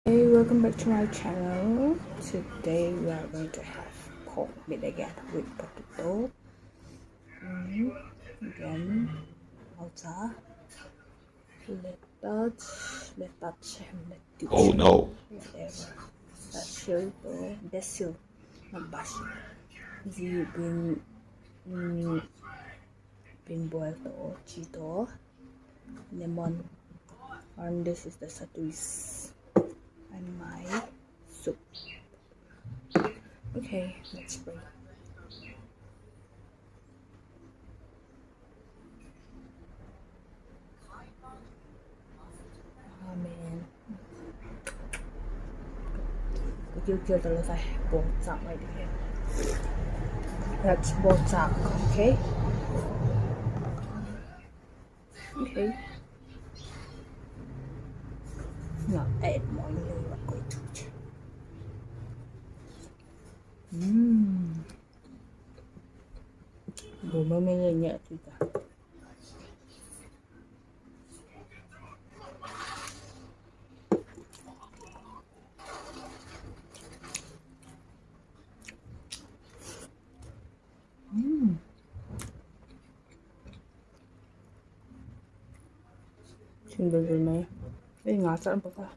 Hey, welcome back to my channel. Today we are going to have pork again with potato. Then also lettuce, Oh no. whatever. Basil to basil, not basil. The bean boiled to chito, lemon, and this is the satuis and my soup. Okay, let's pray. Amen. Kecil-kecil selesai bocak right here. That's bocak, okay? Okay. Now add more nilai ko ito. Bumamili juga. Sundal na ingatan pa ka.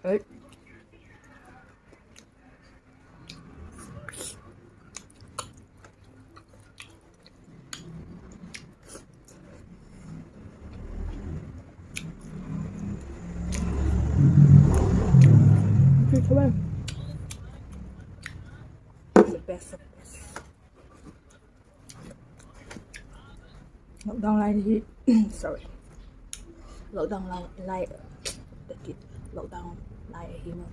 Right. Okay, come on. The best of best. Lockdown lại sorry. Lockdown lại the kid. Lockdown lại hi mo.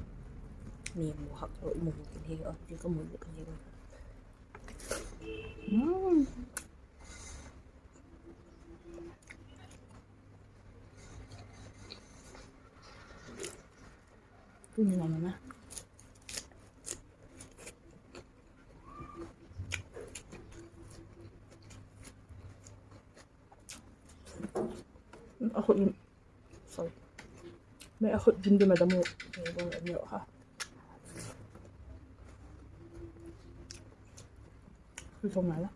Niềm mùa học rồi mùa kinh hi ở chỉ có mùa kinh hi thôi. Cứ như này nè. Ako yun. Sorry. May ako din din madamo. May ibang ano ha. Gusto nga lang.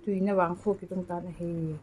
Tuy na vàng khô cái chúng ta này thì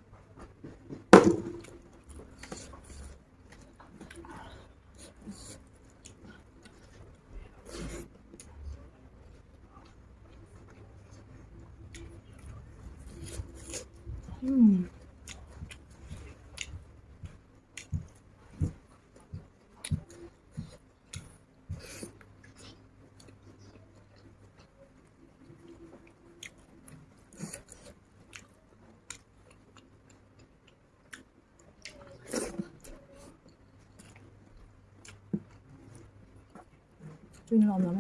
tuy ngon lắm.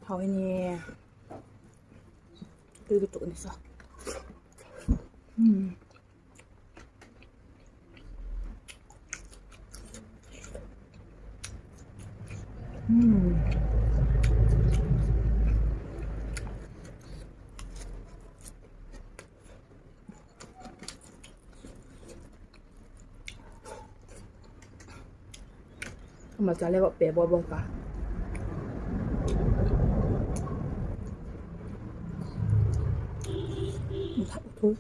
Thôi nha. Đưa cái tụi này sao? Mà chả lẽ bẹ bò bông cả. Thôi.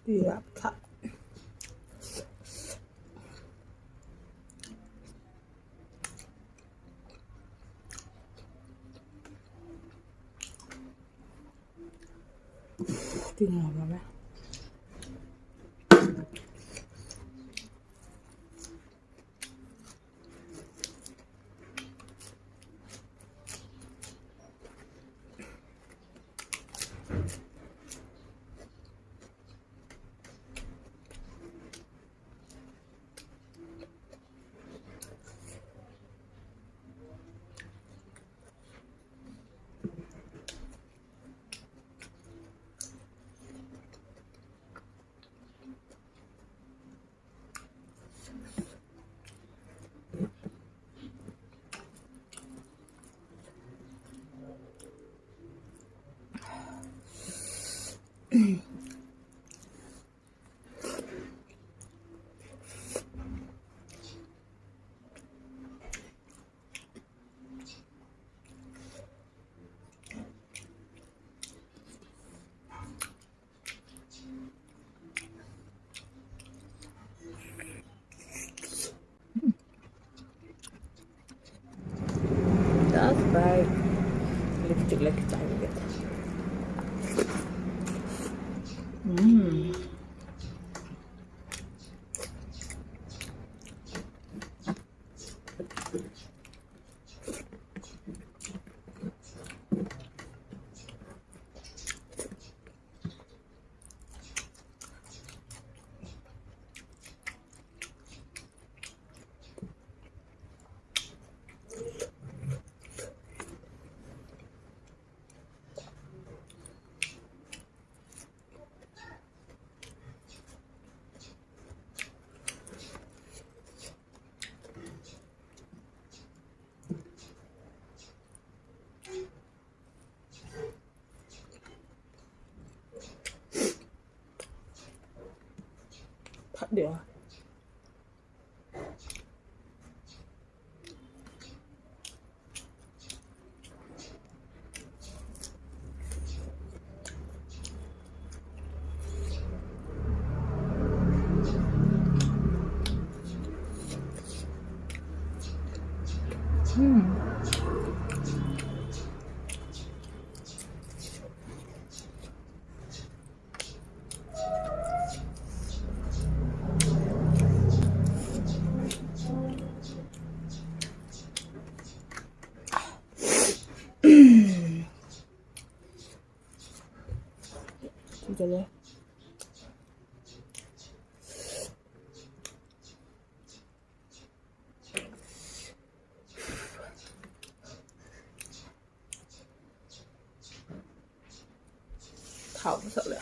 Đi áp thận. Đi ngồi mà mẹ. That's right. Lipstick like it's time to get. Thật được. 진짜 래 Thảo sợ đấy.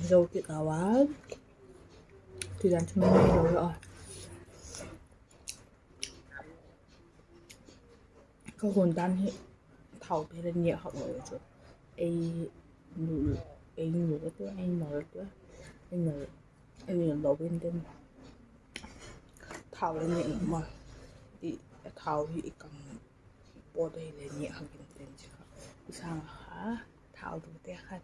Dâu tiệt quá. Thì dán cho mình rồi. Có hồn tan hệ Thảo thì là nhẹ học rồi chứ. Ai nụ cái anh nói nữa. Anh nói đầu bên tên Thảo là nhẹ mà. Thì Thảo thì cầm bộ đây là nhẹ học tên chứ. Sao hả? Thảo đủ tệ khăn.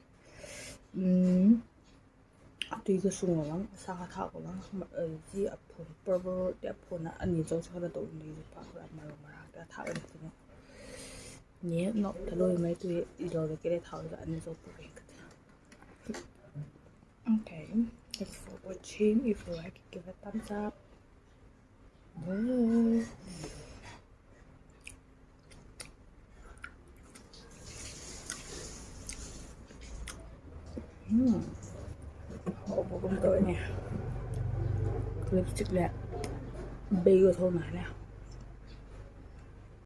Tuy cái sung lắm, sao thảo của nó mà ở gì ở phun, bơ đẹp phun á, anh nhìn cho nó tổ đi phát ra mà cái thảo được không? Nhé, nó thay đổi mấy tuổi đi rồi cái thảo ra anh nhìn cho bụi. Okay. watching. If you like it, give a thumbs up. Bye. Hộp của công tưởi nè. Lipstick là bi của thôn này nè.